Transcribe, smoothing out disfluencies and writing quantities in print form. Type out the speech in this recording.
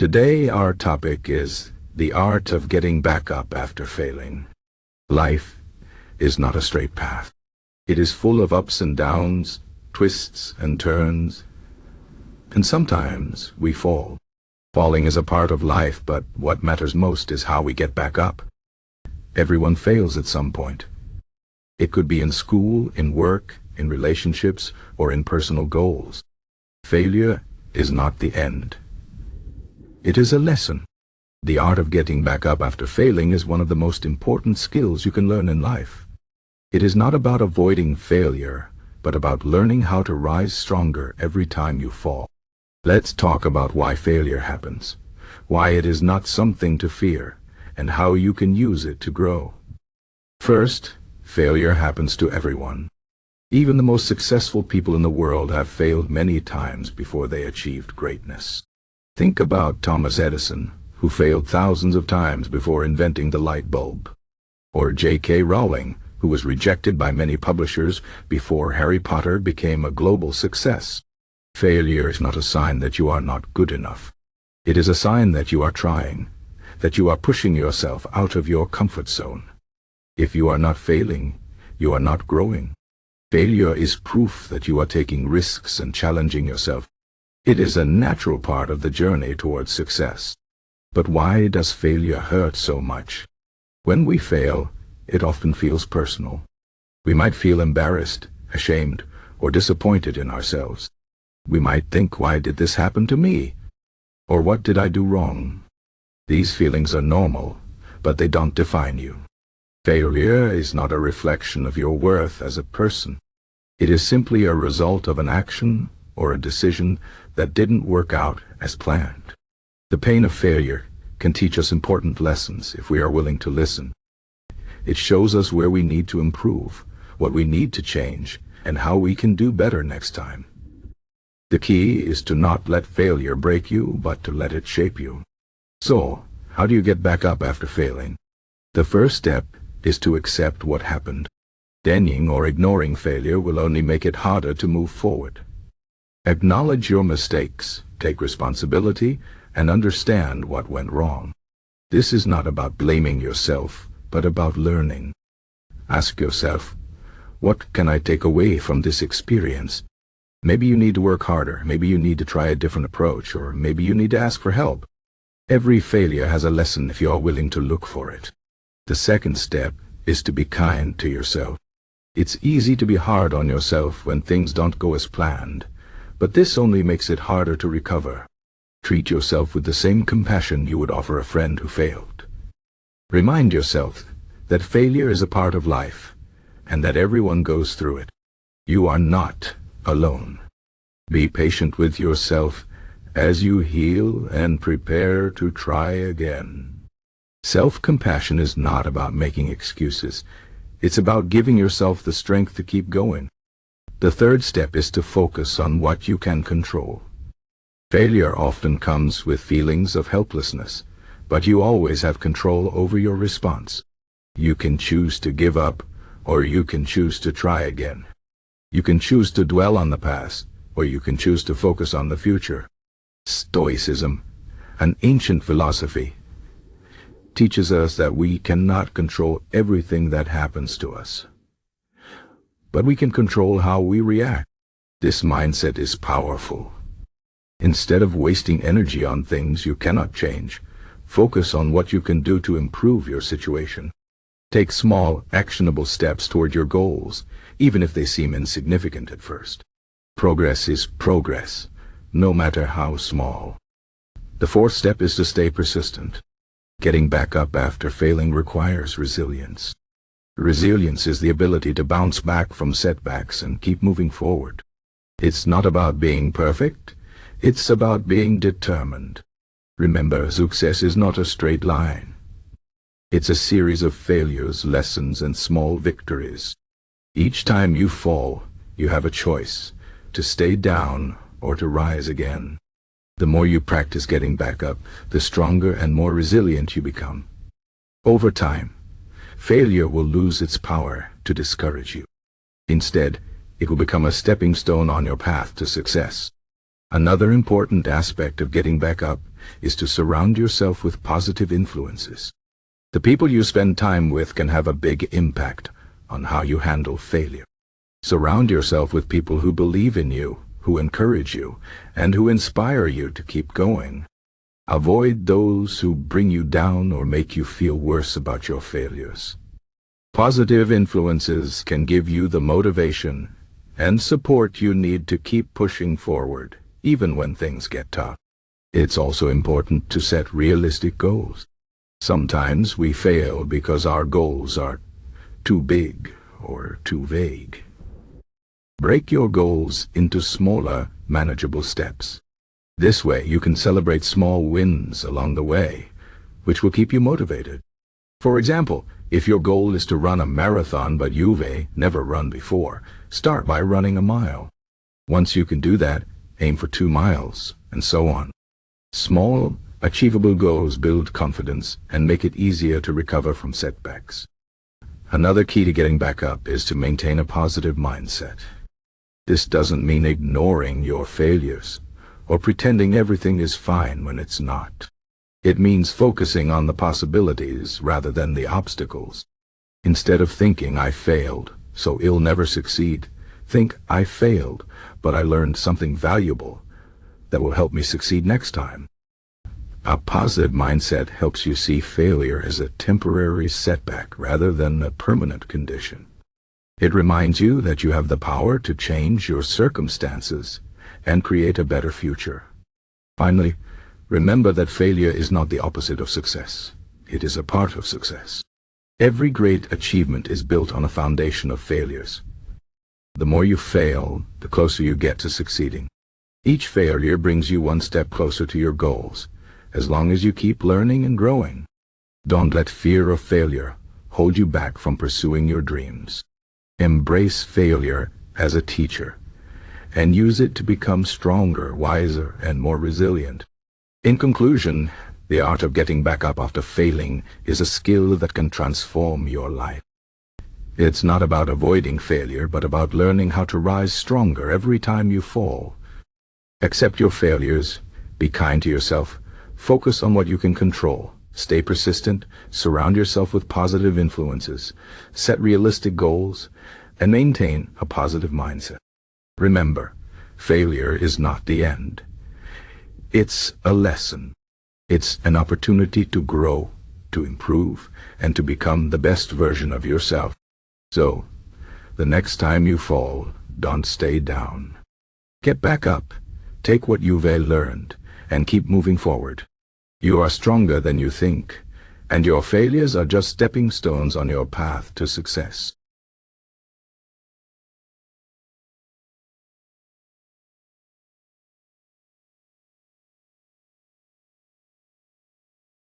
Today our topic is the art of getting back up after failing. Life is not a straight path. It is full of ups and downs, twists and turns, and sometimes we fall. Falling is a part of life, but what matters most is how we get back up. Everyone fails at some point. It could be in school, in work, in relationships, or in personal goals. Failure is not the end. It is a lesson. The art of getting back up after failing is one of the most important skills you can learn in life. It is not about avoiding failure, but about learning how to rise stronger every time you fall. Let's talk about why failure happens, why it is not something to fear, and how you can use it to grow. First, failure happens to everyone. Even the most successful people in the world have failed many times before they achieved greatness. Think about Thomas Edison, who failed thousands of times before inventing the light bulb. Or J.K. Rowling, who was rejected by many publishers before Harry Potter became a global success. Failure is not a sign that you are not good enough. It is a sign that you are trying, that you are pushing yourself out of your comfort zone. If you are not failing, you are not growing. Failure is proof that you are taking risks and challenging yourself. It is a natural part of the journey towards success. But why does failure hurt so much? When we fail, it often feels personal. We might feel embarrassed, ashamed, or disappointed in ourselves. We might think, why did this happen to me? Or what did I do wrong? These feelings are normal, but they don't define you. Failure is not a reflection of your worth as a person. It is simply a result of an action or a decision that didn't work out as planned. The pain of failure can teach us important lessons if we are willing to listen. It shows us where we need to improve, what we need to change, and how we can do better next time. The key is to not let failure break you, but to let it shape you. So, how do you get back up after failing? The first step is to accept what happened. Denying or ignoring failure will only make it harder to move forward. Acknowledge your mistakes, take responsibility, and understand what went wrong. This is not about blaming yourself, but about learning. Ask yourself, what can I take away from this experience? Maybe you need to work harder, maybe you need to try a different approach, or maybe you need to ask for help. Every failure has a lesson if you are willing to look for it. The second step is to be kind to yourself. It's easy to be hard on yourself when things don't go as planned, but this only makes it harder to recover. Treat yourself with the same compassion you would offer a friend who failed. Remind yourself that failure is a part of life, and that everyone goes through it. You are not alone. Be patient with yourself as you heal and prepare to try again. Self-compassion is not about making excuses. It's about giving yourself the strength to keep going. The third step is to focus on what you can control. Failure often comes with feelings of helplessness, but you always have control over your response. You can choose to give up, or you can choose to try again. You can choose to dwell on the past, or you can choose to focus on the future. Stoicism, an ancient philosophy, teaches us that we cannot control everything that happens to us, but we can control how we react. This mindset is powerful. Instead of wasting energy on things you cannot change, focus on what you can do to improve your situation. Take small, actionable steps toward your goals, even if they seem insignificant at first. Progress is progress, no matter how small. The fourth step is to stay persistent. Getting back up after failing requires resilience. Resilience is the ability to bounce back from setbacks and keep moving forward. It's not about being perfect, it's about being determined. Remember, success is not a straight line. It's a series of failures, lessons, and small victories. Each time you fall, you have a choice, to stay down or to rise again. The more you practice getting back up, the stronger and more resilient you become. Over time, failure will lose its power to discourage you. Instead, it will become a stepping stone on your path to success. Another important aspect of getting back up is to surround yourself with positive influences. The people you spend time with can have a big impact on how you handle failure. Surround yourself with people who believe in you, who encourage you, and who inspire you to keep going. Avoid those who bring you down or make you feel worse about your failures. Positive influences can give you the motivation and support you need to keep pushing forward, even when things get tough. It's also important to set realistic goals. Sometimes we fail because our goals are too big or too vague. Break your goals into smaller, manageable steps. This way you can celebrate small wins along the way, which will keep you motivated. For example, if your goal is to run a marathon but you've never run before, start by running a mile. Once you can do that, aim for 2 miles, and so on. Small, achievable goals build confidence and make it easier to recover from setbacks. Another key to getting back up is to maintain a positive mindset. This doesn't mean ignoring your failures or pretending everything is fine when it's not. It means focusing on the possibilities rather than the obstacles. Instead of thinking, "I failed, so I'll never succeed," think, "I failed, but I learned something valuable that will help me succeed next time." A positive mindset helps you see failure as a temporary setback rather than a permanent condition. It reminds you that you have the power to change your circumstances and create a better future. Finally, remember that failure is not the opposite of success. It is a part of success. Every great achievement is built on a foundation of failures. The more you fail, the closer you get to succeeding. Each failure brings you one step closer to your goals, as long as you keep learning and growing. Don't let fear of failure hold you back from pursuing your dreams. Embrace failure as a teacher, and use it to become stronger, wiser, and more resilient. In conclusion, the art of getting back up after failing is a skill that can transform your life. It's not about avoiding failure, but about learning how to rise stronger every time you fall. Accept your failures, be kind to yourself, focus on what you can control, stay persistent, surround yourself with positive influences, set realistic goals, and maintain a positive mindset. Remember, failure is not the end. It's a lesson. It's an opportunity to grow, to improve, and to become the best version of yourself. So, the next time you fall, don't stay down. Get back up, take what you've learned, and keep moving forward. You are stronger than you think, and your failures are just stepping stones on your path to success.